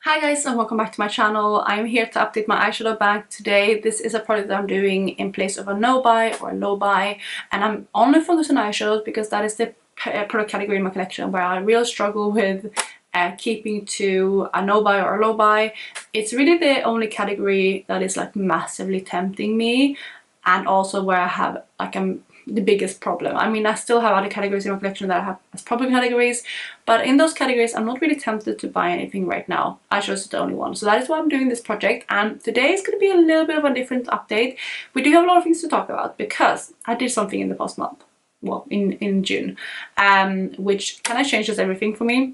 Hi guys and welcome back to my channel. I'm here to update my eyeshadow bank today. This is a project that I'm doing in place of a no buy or a low buy, and I'm only focused on eyeshadows because that is the product category in my collection where I really struggle with keeping to a no buy or a low buy. It's really the only category that is like massively tempting me, and also where I have the biggest problem. I mean, I still have other categories in my collection that I have as problem categories, but in those categories I'm not really tempted to buy anything right now. Eyeshadows is the only one. So that is why I'm doing this project, and today is going to be a little bit of a different update. We do have a lot of things to talk about because I did something in the past month, well, in June, which kind of changes everything for me.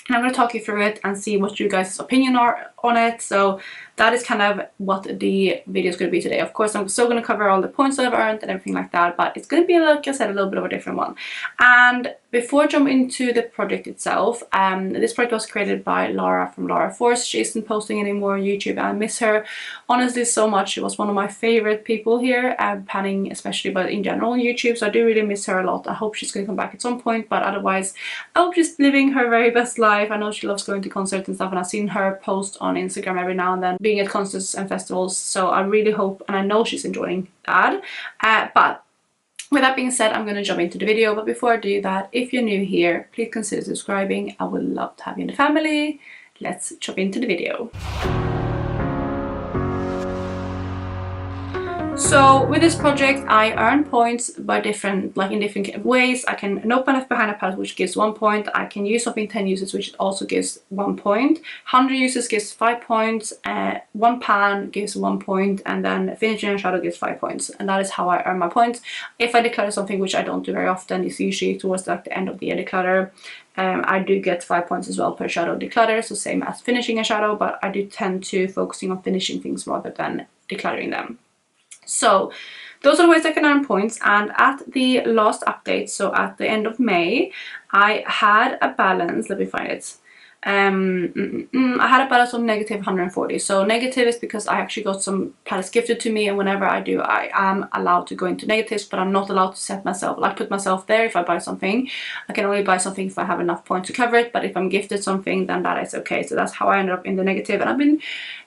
And I'm going to talk you through it and see what you guys' opinion are on it. So that is kind of what the video is going to be today. Of course, I'm still going to cover all the points that I've earned and everything like that, but it's going to be, like I said, a little bit of a different one. And before I jump into the project itself, this project was created by Lara from Lara Force. She isn't posting anymore on YouTube. I miss her honestly so much. She was one of my favorite people here, panning especially, but in general on YouTube. So I do really miss her a lot. I hope she's going to come back at some point, but otherwise I hope she's living her very best life. I know she loves going to concerts and stuff, and I've seen her post on Instagram every now and then, being at concerts and festivals. So I really hope, and I know she's enjoying that. But with that being said, I'm going to jump into the video. But before I do that, if you're new here, please consider subscribing. I would love to have you in the family. Let's jump into the video. So with this project, I earn points by different ways. I can no pan left behind a palette, which gives 1 point. I can use something 10 uses, which also gives 1 point. 100 uses gives 5 points. 1 pan gives 1 point, and then finishing a shadow gives 5 points. And that is how I earn my points. If I declutter something, which I don't do very often, it's usually towards like the end of the year declutter. I do get 5 points as well per shadow declutter, so same as finishing a shadow, but I do tend to focusing on finishing things rather than decluttering them. So those are the ways I can earn points, and at the last update, so at the end of May, I had a balance, let me find it. I had a balance of negative 140. So negative is because I actually got some palettes gifted to me, and whenever I do, I am allowed to go into negatives, but I'm not allowed to set myself, like put myself there if I buy something. I can only buy something if I have enough points to cover it, but if I'm gifted something, then that is okay. So that's how I ended up in the negative, and I've been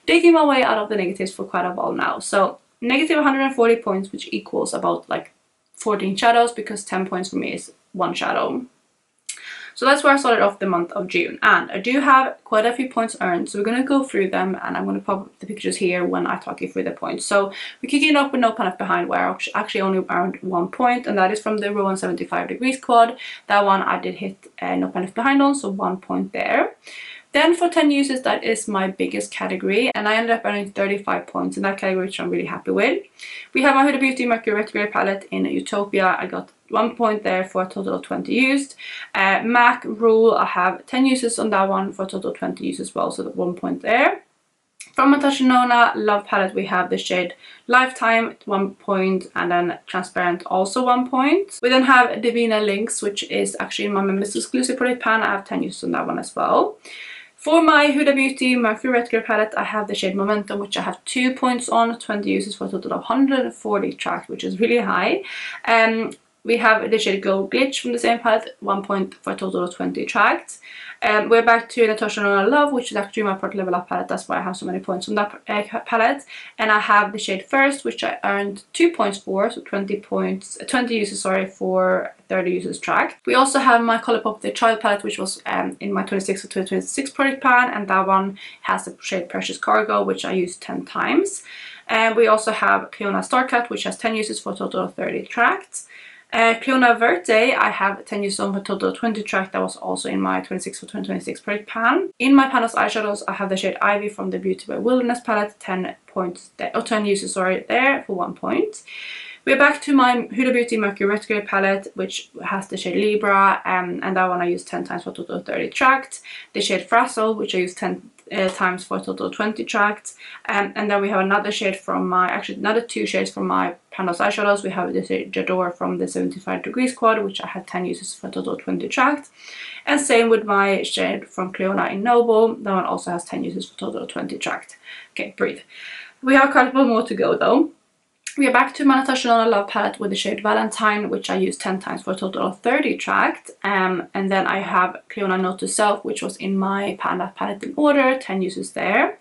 digging my way out of the negatives for quite a while now. So negative 140 points, which equals about like 14 shadows, because 10 points for me is 1 shadow. So that's where I started off the month of June, and I do have quite a few points earned, so we're going to go through them, and I'm going to pop the pictures here when I talk you through the points. So we're kicking it off with no pan left behind, where I actually only earned 1 point, and that is from the Rowan 75 degrees quad. That one I did hit no pan left behind on, so 1 point there. Then for 10 uses, that is my biggest category, and I ended up earning 35 points in that category, which I'm really happy with. We have my Huda Beauty Mercury Retrograde palette in Utopia. I got 1 point there for a total of 20 used. MAC Rule, I have 10 uses on that one for a total of 20 uses as well, so 1 point there. From Natasha Nona Love palette, we have the shade Lifetime, 1 point, and then Transparent, also 1 point. We then have Divina Lynx, which is actually my members exclusive product pan. I have 10 uses on that one as well. For my Huda Beauty Mercury Retrograde palette, I have the shade Momentum, which I have 2 points on, 20 uses for a total of 140 tracked, which is really high. We have the shade Gold Glitch from the same palette, 1 point for a total of 20 tracked. We're back to Natasha Nona Love, which is actually my part level up palette. That's why I have so many points on that palette. And I have the shade First, which I earned 2 points for, so 20 uses, sorry, for 30 uses tracked. We also have my Colourpop The Child palette, which was in my 26 or 2026 product pan, and that one has the shade Precious Cargo, which I used 10 times. And we also have Cleona Starcat, which has 10 uses for a total of 30 tracked. Cleona Verte, I have 10 uses on for a total of 20 tracked. That was also in my 26 for 2026 product pan. In my panels eyeshadows, I have the shade Ivy from the Beauty by Wilderness palette, 10 points there, or 10 uses, sorry, there for 1 point. We're back to my Huda Beauty Mercury Retrograde palette, which has the shade Libra, and that one I used 10 times for a total of 30 tracked. The shade Frazzle, which I used 10 times for a total of 20 tracked. And then we have another shade from my, actually another 2 shades from my Pandos eyeshadows. We have the shade J'adore from the 75 degrees quad, which I had 10 uses for a total of 20 tracked. And same with my shade from Cleona in Noble. That one also has 10 uses for a total of 20 tracked. Okay, breathe. We have a couple more to go though. We are back to my Natasha Denona Love palette with the shade Valentine, which I used 10 times for a total of 30 tracked. And then I have Cleona Note to Self, which was in my palette in order, 10 uses there.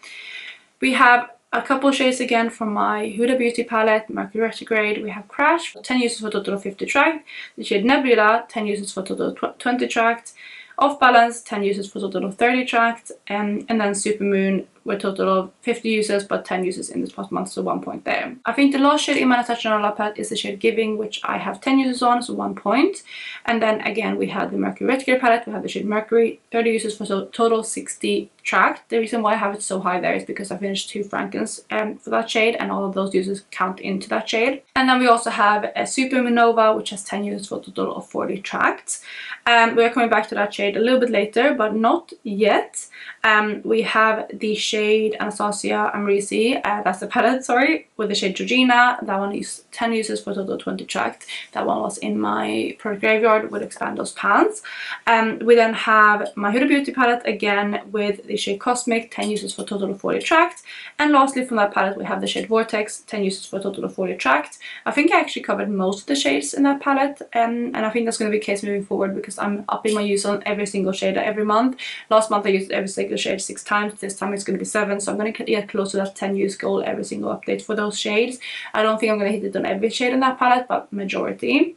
We have a couple shades again from my Huda Beauty palette, Mercury Retrograde. We have Crash, 10 uses for a total of 50 tracked. The shade Nebula, 10 uses for a total of 20 tracked. Off Balance, 10 uses for a total of 30 tracked. And then Supermoon with a total of 50 uses, but 10 uses in this past month, so 1 point there. I think the last shade in my Natasha Denona palette is the shade Giving, which I have 10 uses on, so 1 point. And then again, we have the Mercury Retrograde palette. We have the shade Mercury, 30 uses for a total 60 tracked. The reason why I have it so high there is because I finished 2 Frankens for that shade, and all of those uses count into that shade. And then we also have a Supermoon Nova, which has 10 uses for a total of 40 tracked. We are coming back to that shade a little bit later, but not yet. We have the shade Anastasia Amrisi, that's the palette, sorry, with the shade Georgina. That one is 10 uses for a total of 20 tracked. That one was in my product graveyard with Expandos pans. We then have my Huda Beauty palette again with the shade Cosmic, 10 uses for a total of 40 tracked. And lastly from that palette we have the shade Vortex, 10 uses for a total of 40 tracked. I think I actually covered most of the shades in that palette, and I think that's going to be the case moving forward because I'm upping my use on every single shade every month. Last month I used every single shade 6 times, this time it's going to be 7, so I'm going to get close to that 10 use goal every single update for those shades. I don't think I'm going to hit it on every shade in that palette, but majority.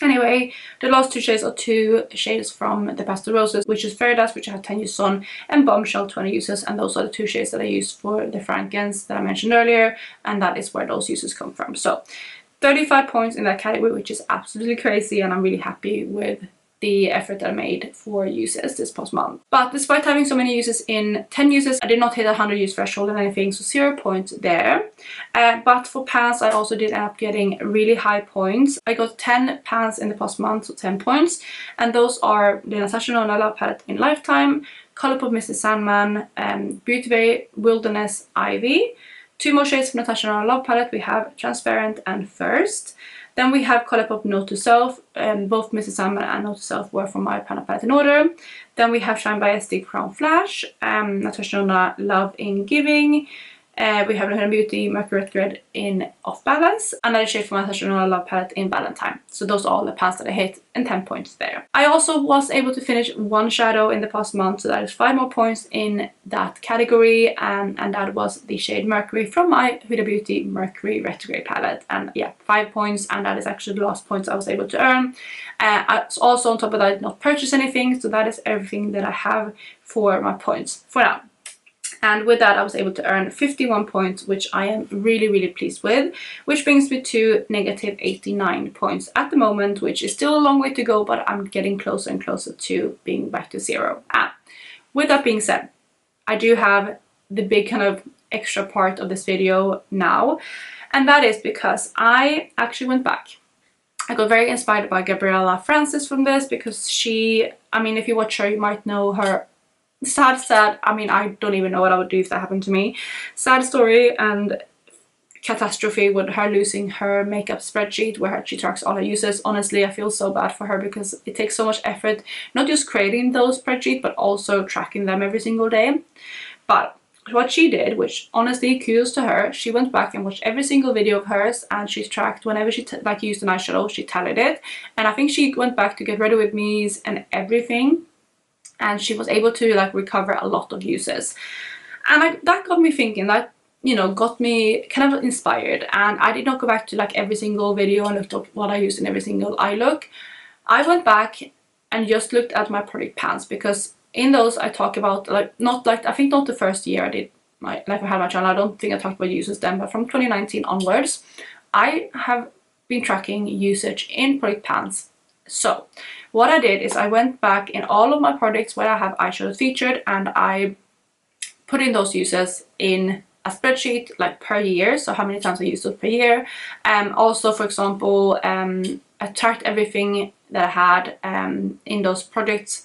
Anyway, the last 2 shades are 2 shades from the Pastel Roses, which is Fairy Dust, which I have 10 uses on, and Bombshell, 20 uses, and those are the 2 shades that I used for the Frankens that I mentioned earlier, and that is where those uses come from. So 35 points in that category, which is absolutely crazy, and I'm really happy with the effort that I made for uses this past month. But despite having so many uses in 10 uses, I did not hit a 100 use threshold or anything, so 0 points there. But for pans, I also did end up getting really high points. I got 10 pans in the past month, so 10 points, and those are the Natasha Denona Love palette in Lifetime, Colourpop Mr. Sandman, Beauty Bay Wilderness Ivy. 2 more shades from Natasha Denona Love palette. We have Transparent and First. Then we have Colourpop Note to Self, both Mrs. Sandman and Note to Self were from my palette in order. Then we have Shine by SD Crown Flash, Natasha Denona Love in Giving. We have Huda Beauty Mercury Retrograde in Off Balance, another shade from Natasha Denona Love palette in Valentine. So those are all the pans that I hit, and 10 points there. I also was able to finish 1 shadow in the past month, so that is 5 more points in that category, and that was the shade Mercury from my Huda Beauty Mercury Retrograde palette. And yeah, 5 points, and that is actually the last points I was able to earn. Also on top of that, I did not purchase anything, so that is everything that I have for my points for now. And with that I was able to earn 51 points, which I am really pleased with, which brings me to negative 89 points at the moment, which is still a long way to go, but I'm getting closer and closer to being back to 0. And with that being said, I do have the big kind of extra part of this video now, and that is because I actually went back. I got very inspired by Gabriella Francis from this, because she, I mean, if you watch her you might know her. Sad, I mean, I don't even know what I would do if that happened to me. Sad story and catastrophe with her losing her makeup spreadsheet where she tracks all her uses. Honestly, I feel so bad for her because it takes so much effort, not just creating those spreadsheets, but also tracking them every single day. But what she did, which honestly kudos to her, she went back and watched every single video of hers, and she tracked whenever she used an eyeshadow, she tallied it. And I think she went back to Get Ready With Me's and everything, and she was able to like recover a lot of uses. And that got me thinking, that, you know, got me kind of inspired. And I did not go back to like every single video and looked up what I used in every single eye look. I went back and just looked at my product pans, because in those I talk about, like, I think not the first year I did I had my channel, I don't think I talked about uses then, but from 2019 onwards I have been tracking usage in product pans. So what I did is I went back in all of my products where I have eyeshadows featured, and I put in those uses in a spreadsheet like per year, so how many times I used those per year. Also, for example, I tracked everything that I had in those products.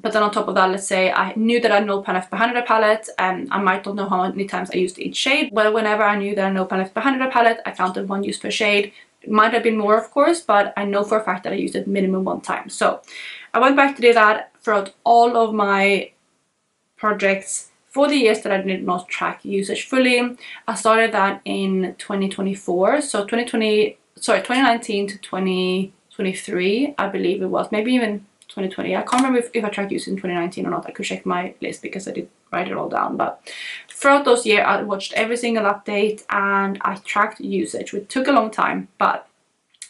But then on top of that, let's say I knew that I know pan left behind the palette, and I might not know how many times I used each shade. But whenever I knew that I know pan left behind the palette, I counted 1 use per shade. It might have been more, of course, but I know for a fact that I used it minimum 1 time. So I went back to do that throughout all of my projects for the years that I did not track usage fully. I started that in 2024, so 2019 to 2023, I believe it was, maybe even 2020. I can't remember if I tracked usage in 2019 or not. I could check my list because I did write it all down. But throughout those years, I watched every single update and I tracked usage, which took a long time, but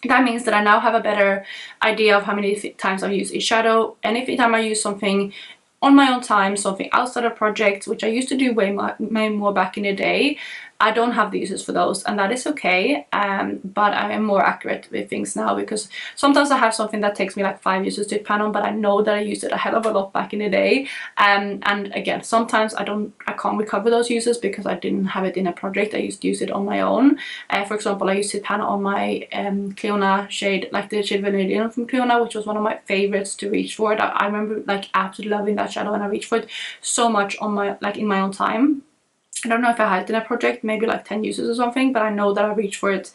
that means that I now have a better idea of how many times I've used Eyeshadow, and if time I use something on my own time, something outside of projects, which I used to do way more back in the day, I don't have the uses for those, and that is okay. But I am more accurate with things now, because sometimes I have something that takes me like 5 uses to pan on, but I know that I used it a hell of a lot back in the day. And again, sometimes I can't recover those uses because I didn't have it in a project. I used to use it on my own. For example, I used to pan on my Cleona shade, like the shade Vanilla from Cleona, which was one of my favorites to reach for. I remember like absolutely loving that shadow, and I reached for it so much on my, like, in my own time. I don't know if I had it in a project, maybe like 10 uses or something, but I know that I reached for it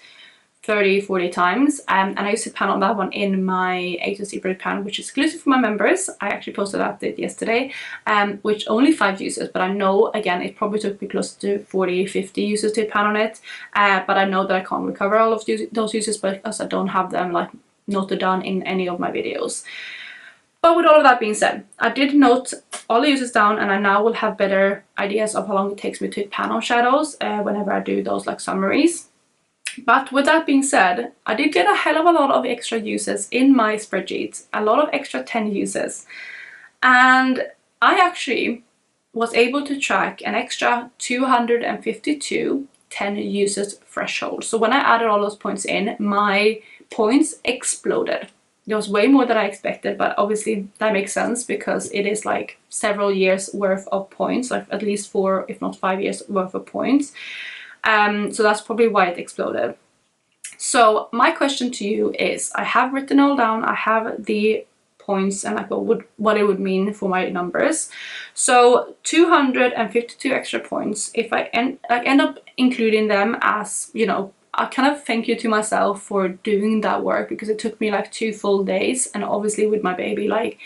30-40 times. And I used to pan on that one in my A to Secret pan, which is exclusive for my members. I actually posted that update yesterday, which only 5 uses, but I know, again, it probably took me close to 40-50 uses to pan on it. But I know that I can't recover all of those uses because I don't have them like noted down in any of my videos. But with all of that being said, I did note all the uses down, and I now will have better ideas of how long it takes me to pan on shadows whenever I do those like summaries. But with that being said, I did get a hell of a lot of extra uses in my spreadsheet, a lot of extra 10 uses. And I actually was able to track an extra 252 10 uses threshold. So when I added all those points in, my points exploded. It was way more than I expected, but obviously that makes sense because it is like several years worth of points, like at least 4 if not 5 years worth of points. So that's probably why it exploded. So my question to you is, I have written all down, I have the points and like what it would mean for my numbers. So 252 extra points, if I end up including them as, you know, I kind of thank you to myself for doing that work, because it took me like 2 full days, and obviously with my baby, like,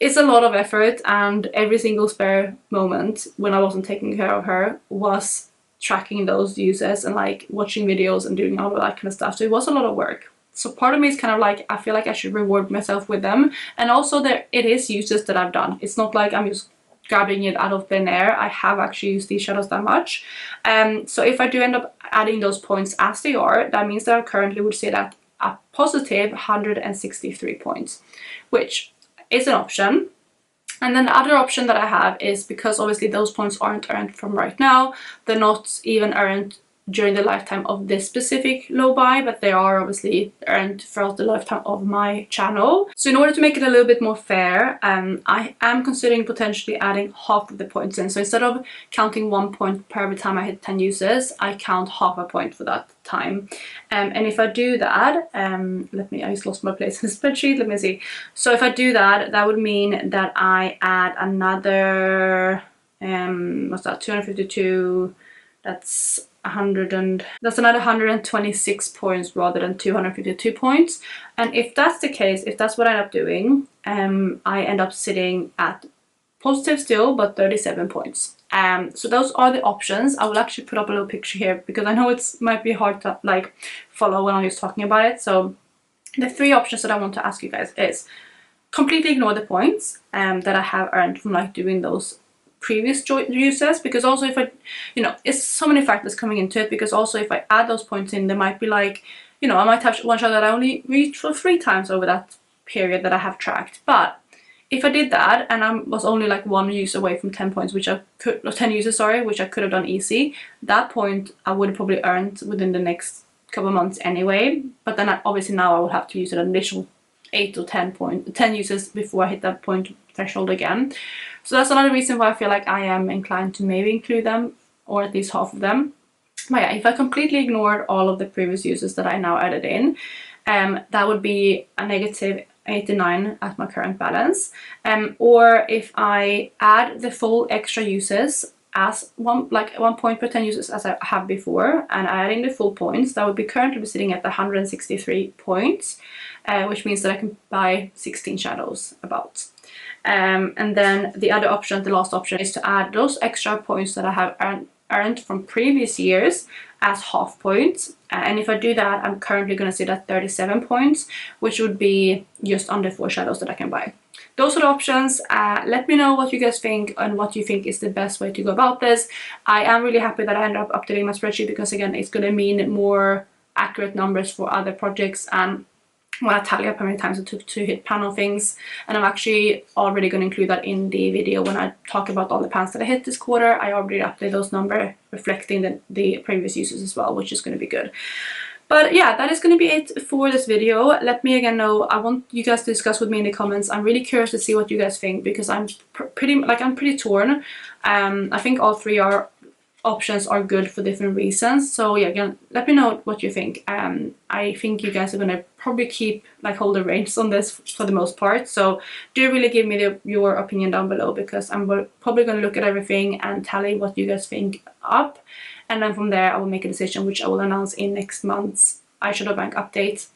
it's a lot of effort, and every single spare moment when I wasn't taking care of her was tracking those uses and like watching videos and doing all of that kind of stuff. So it was a lot of work. So part of me is kind of like, I feel like I should reward myself with them. And also it is uses that I've done. It's not like I'm just grabbing it out of thin air. I have actually used these shadows that much. So if I do end up adding those points as they are, that means that I currently would say that a positive 163 points, which is an option. And then the other option that I have is, because obviously those points aren't earned from right now, they're not even earned during the lifetime of this specific low buy, but they are obviously earned throughout the lifetime of my channel. So in order to make it a little bit more fair, I am considering potentially adding half of the points in. So instead of counting 1 point per every time I hit 10 uses, I count half a point for that time. And if I do that, I just lost my place in the spreadsheet, let me see. So if I do that, that would mean that I add another, what's that, 252, that's that's another 126 points rather than 252 points. And if that's the case, if that's what I end up doing, I end up sitting at positive still, but 37 points. So those are the options. I will actually put up a little picture here because I know it might be hard to like follow when I'm just talking about it. So the 3 options that I want to ask you guys is completely ignore the points that I have earned from like doing those previous uses, because also if I, you know, it's so many factors coming into it, because also if I add those points in, there might be like, you know, I might have one shot that I only reached for 3 times over that period that I have tracked. But if I did that and I was only like 1 use away from 10 points, which I could, or 10 uses, sorry, which I could have done easy, that point I would have probably earned within the next couple of months anyway. But then obviously now I would have to use an additional 8 or 10 uses before I hit that point threshold again. So that's another reason why I feel like I am inclined to maybe include them, or at least half of them. But yeah, if I completely ignored all of the previous uses that I now added in, that would be a negative 89 at my current balance. Or if I add the full extra uses as 1 point per 10 uses as I have before, and adding the full points, that would be currently be sitting at 163 points, which means that I can buy 16 shadows about. And then the other option, the last option, is to add those extra points that I have earned from previous years as half points. And if I do that, I'm currently going to sit at 37 points, which would be just under 4 shadows that I can buy. Those are the options. Let me know what you guys think and what you think is the best way to go about this. I am really happy that I ended up updating my spreadsheet, because again, it's going to mean more accurate numbers for other projects, and when I tally up how many times it took to hit pan on things. And I'm actually already going to include that in the video when I talk about all the pans that I hit this quarter. I already updated those numbers reflecting the previous uses as well, which is going to be good. But yeah, that is going to be it for this video. Let me again know, I want you guys to discuss with me in the comments. I'm really curious to see what you guys think, because I'm pretty torn. I think all three options are good for different reasons. So yeah, again, let me know what you think. I think you guys are gonna probably hold the reins on this for the most part. So do really give me your opinion down below, because I'm probably gonna look at everything and tally what you guys think up. And then from there, I will make a decision, which I will announce in next month's Eyeshadow Bank update.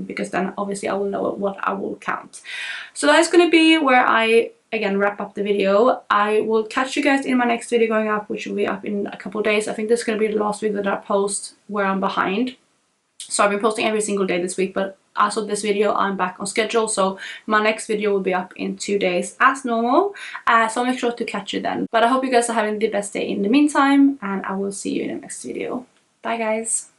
Because then obviously I will know what I will count. So that is gonna be where I again wrap up the video. I will catch you guys in my next video going up, which will be up in a couple of days. I think this is going to be the last video that I post where I'm behind. So I've been posting every single day this week, but as of this video, I'm back on schedule. So my next video will be up in 2 days as normal. So make sure to catch you then. But I hope you guys are having the best day in the meantime, and I will see you in the next video. Bye guys.